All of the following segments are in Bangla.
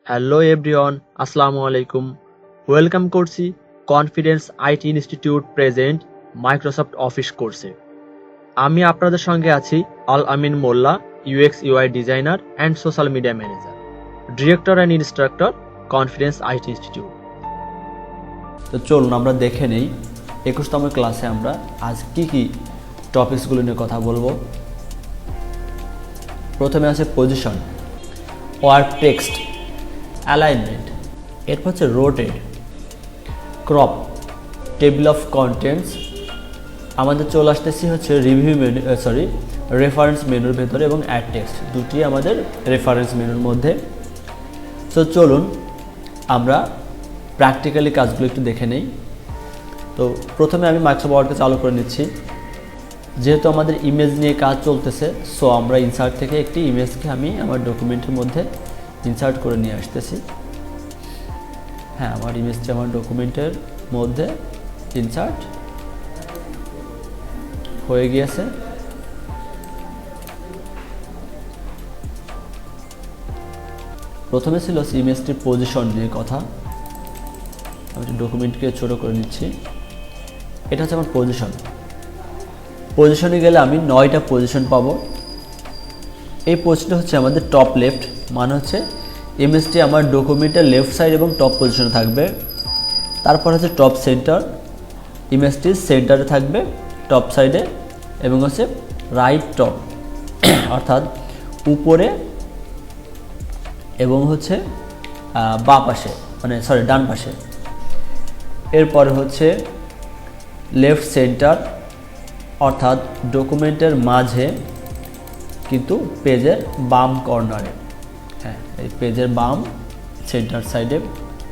হ্যালো এভরিওয়ান, আসসালামু আলাইকুম। ওয়েলকাম করছি confidence IT institute present Microsoft Office কোর্সে। আমি আপনাদের সঙ্গে আছি Al Amin Molla, UX UI designer and social media manager, director and instructor, confidence IT institute. তো চলুন আমরা দেখে নেই 21তম ক্লাসে আমরা আজ কি টপিকসগুলো নিয়ে কথা বলবো। প্রথমে আছে পজিশন, ওয়ার্ক টেক্সট, অ্যালাইনমেন্ট, এরপর হচ্ছে rotate, crop, table of contents. আমাদের চলে আসতেছি হচ্ছে রিভিউ মেনু, রেফারেন্স মেনুর ভেতরে, এবং অ্যাড টেক্সট, দুটি আমাদের রেফারেন্স মেনুর মধ্যে। তো চলুন আমরা প্র্যাকটিক্যালি কাজগুলো একটু দেখে নেই। তো প্রথমে আমি মাইক্রোসফট ওয়ার্ডকে চালু করে নিচ্ছি। যেহেতু আমাদের ইমেজ নিয়ে কাজ চলতেছে, সো আমরা ইনসার্ট থেকে একটি ইমেজকে আমি আমার ডকুমেন্টের মধ্যে ইনসার্ট করে নিয়ে আসতেছি। হ্যাঁ, আমার ইমেজটি আমার ডকুমেন্টের মধ্যে ইনসার্ট হয়ে গিয়েছে। প্রথমে ছিল ইমেজটির পজিশন নিয়ে কথা। আমি ডকুমেন্টকে ছোট করে নিচ্ছি। এটা হচ্ছে আমার পজিশন। পজিশনে গেলে আমি 9টা পজিশন পাবো। এই পজিশনটা হচ্ছে আমাদের টপ লেফট, মানে হচ্ছে ইমেজটি আমার ডকুমেন্টের লেফট সাইড এবং টপ পজিশনে থাকবে। তারপর হচ্ছে টপ সেন্টার, ইমেজটি সেন্টারে থাকবে টপ সাইডে, এবং হচ্ছে রাইট টপ অর্থাৎ উপরে, এবং হচ্ছে বাঁ পাশে, ডান পাশে। এরপরে হচ্ছে লেফট সেন্টার, অর্থাৎ ডকুমেন্টের মাঝে কিন্তু পেজের বাম কর্নারে। হ্যাঁ, এই পেজের বাম সেন্টার সাইডে,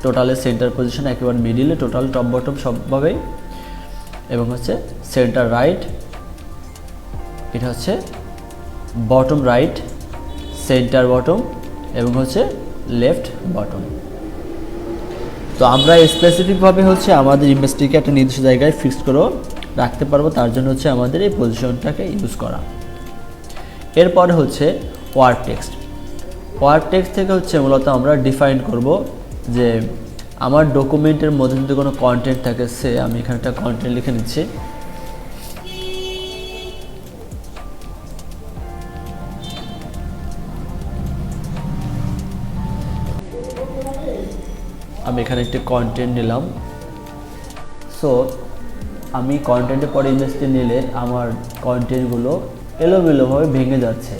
টোটালের সেন্টার পজিশন একেবারে মিডিলে, টোটাল টপ বটম সবভাবেই। এবং হচ্ছে সেন্টার রাইট, এটা হচ্ছে বটম রাইট, সেন্টার বটম, এবং হচ্ছে লেফট বটম। তো আমরা স্পেসিফিকভাবে হচ্ছে আমাদের ইমেজটিকে একটা নির্দিষ্ট জায়গায় ফিক্সড করেও রাখতে পারবো, তার জন্য হচ্ছে আমাদের এই পজিশনটাকে ইউজ করা। এরপরে হচ্ছে ওয়ার্ক টেক্সট। ওয়ার্ক টেক্সট থেকে হচ্ছে মূলত আমরা ডিফাইন করব যে আমার ডকুমেন্টের মধ্যে যদি কোনো কন্টেন্ট থাকে, আমি এখানে একটা কন্টেন্ট লিখে নিচ্ছি। আমি এখানে একটি কন্টেন্ট নিলাম। সো আমি কন্টেন্টের পরে ইমেজটি নিলে আমার কন্টেন্টগুলো এলোমেলোভাবে ভেঙে যাচ্ছে,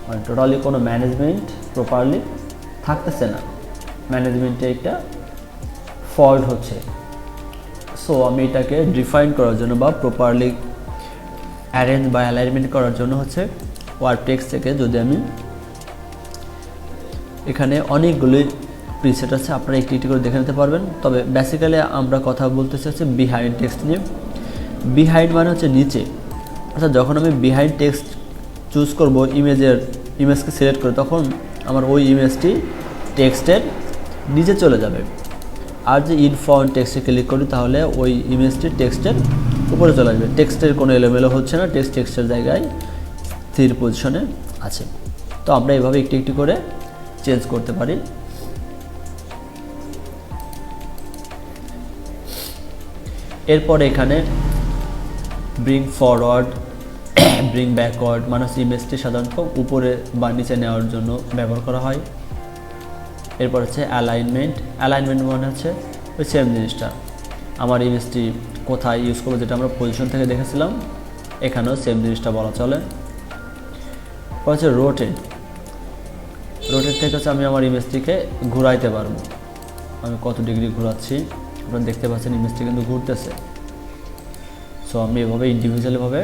মানে টোটালি কোনো ম্যানেজমেন্ট প্রপারলি থাকতেছে না, ম্যানেজমেন্টে একটা ফল্ট হচ্ছে। সো আমি এটাকে ডিফাইন করার জন্য বা প্রপারলি অ্যারেঞ্জ বা অ্যালাইনমেন্ট করার জন্য হচ্ছে ওয়ার্ক টেক্সট থেকে, যদি আমি এখানে অনেকগুলি প্রিসেট আছে, আপনারা একটি একটি করে দেখে নিতে পারবেন। তবে বেসিক্যালি আমরা কথা বলতেছি হচ্ছে বিহাইন্ড টেক্সট নিয়ে। বিহাইন্ড মানে হচ্ছে নিচে, অর্থাৎ যখন আমি বিহাইন্ড টেক্সট চুজ করব, ইমেজকে সিলেক্ট করে, তখন আমার ওই ইমেজটি টেক্সটের নিচে চলে যাবে। আর যে ইন ফ্রন্ট টেক্সটে ক্লিক করি, তাহলে ওই ইমেজটি টেক্সটের উপরে চলে আসবে। টেক্সটের কোনো এলোমেলো হচ্ছে না, টেক্সটের জায়গায় স্থির পজিশনে আছে। তো আমরা এভাবে একটি একটি করে চেঞ্জ করতে পারি। এরপরে এখানে ব্রিং ফরওয়ার্ড, ব্রিং ব্যাকওয়ার্ড, মানে ইমেজটি সাধারণত উপরে বা নিচে নেওয়ার জন্য ব্যবহার করা হয়। এরপর হচ্ছে অ্যালাইনমেন্ট। অ্যালাইনমেন্ট মানে হচ্ছে ওই সেম জিনিসটা, আমার ইমেজটি কোথায় ইউজ করবো, যেটা আমরা পজিশন থেকে দেখেছিলাম, এখানেও সেম জিনিসটা বলা চলে। এরপর হচ্ছে রোটেট। রোটেট থেকে হচ্ছে আমি আমার ইমেজটিকে ঘুরাইতে পারবো, আমি কত ডিগ্রি ঘোরাচ্ছি আপনারা দেখতে পাচ্ছেন, ইমেজটি কিন্তু ঘুরতেছে। সো আমি এভাবে ইন্ডিভিজুয়ালভাবে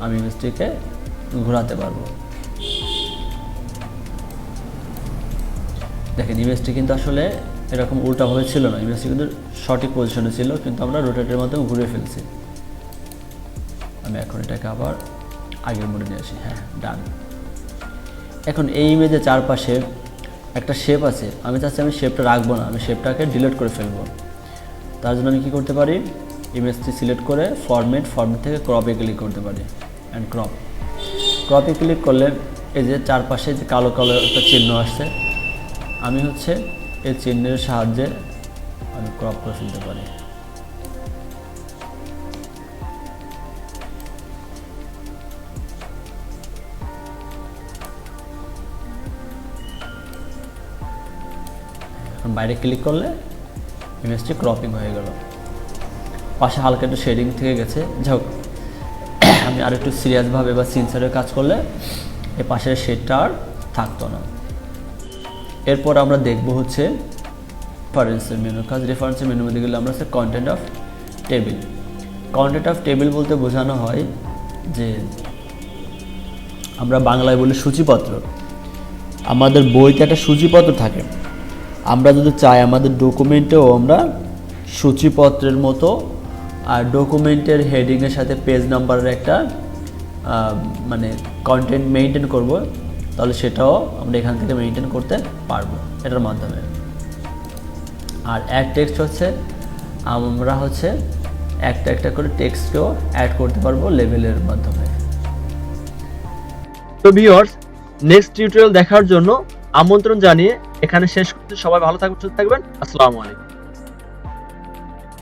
আমি ইমেজটিকে ঘোরাতে পারবো। দেখেন, ইমেজটি কিন্তু আসলে এরকম উল্টাভাবে ছিল না, ইমেজটি কিন্তু সঠিক পজিশনে ছিল, কিন্তু আমরা রোটেটের মাধ্যমে ঘুরে ফেলছি। আমি এখন এটাকে আবার আগের মোডে নিয়ে আসি। হ্যাঁ, ডান। এখন এই ইমেজের চারপাশে একটা শেপ আছে, আমি চাচ্ছি আমি শেপটা রাখবো না, আমি শেপটাকে ডিলিট করে ফেলবো। তার জন্য আমি কী করতে পারি, ইমেজটি সিলেক্ট করে ফরম্যাট থেকে ক্রপে ক্লিক করতে পারি, অ্যান্ড ক্রপে ক্লিক করলে এই যে চারপাশে যে কালো কালো একটা চিহ্ন আসছে, আমি হচ্ছে এই চিহ্নের সাহায্যে আমি ক্রপ করে ফেলতে পারি। বাইরে ক্লিক করলে ইমেজটি ক্রপিং হয়ে গেল, পাশে হালকা একটু শেডিং থেকে গেছে। যাই হোক, আমি আর একটু সিরিয়াসভাবে বা সিনসিয়ারে কাজ করলে এই পাশের শেডটা আর থাকতো না। এরপর আমরা দেখব হচ্ছে রেফারেন্সের মেনু কাজ। রেফারেন্সের মেনু মধ্যে গেলে আমরা হচ্ছে content of table. Content of table বলতে বোঝানো হয় যে আমরা বাংলায় বলি সূচিপত্র। আমাদের বইতে একটা সূচিপত্র থাকে, আমরা যদি চাই আমাদের ডকুমেন্টেও আমরা সূচিপত্রের মতো আর ডকুমেন্টের হেডিংয়ের সাথে পেজ নাম্বারের একটা মানে কন্টেন্ট মেনটেন করব, তাহলে সেটাও আমরা এখান থেকে মেনটেন করতে পারবো এটার মাধ্যমে। আর অ্যাড টেক্সট হচ্ছে আমরা হচ্ছে একটা একটা করে টেক্সটকেও অ্যাড করতে পারবো লেভেলের মাধ্যমে। তো ভিউয়ার্স, নেক্সট টিউটোরিয়াল দেখার জন্য আমন্ত্রণ জানিয়ে এখানে শেষ করতে, সবাই ভালো থাকবেন, সুস্থ থাকবেন। আসসালামু আলাইকুম।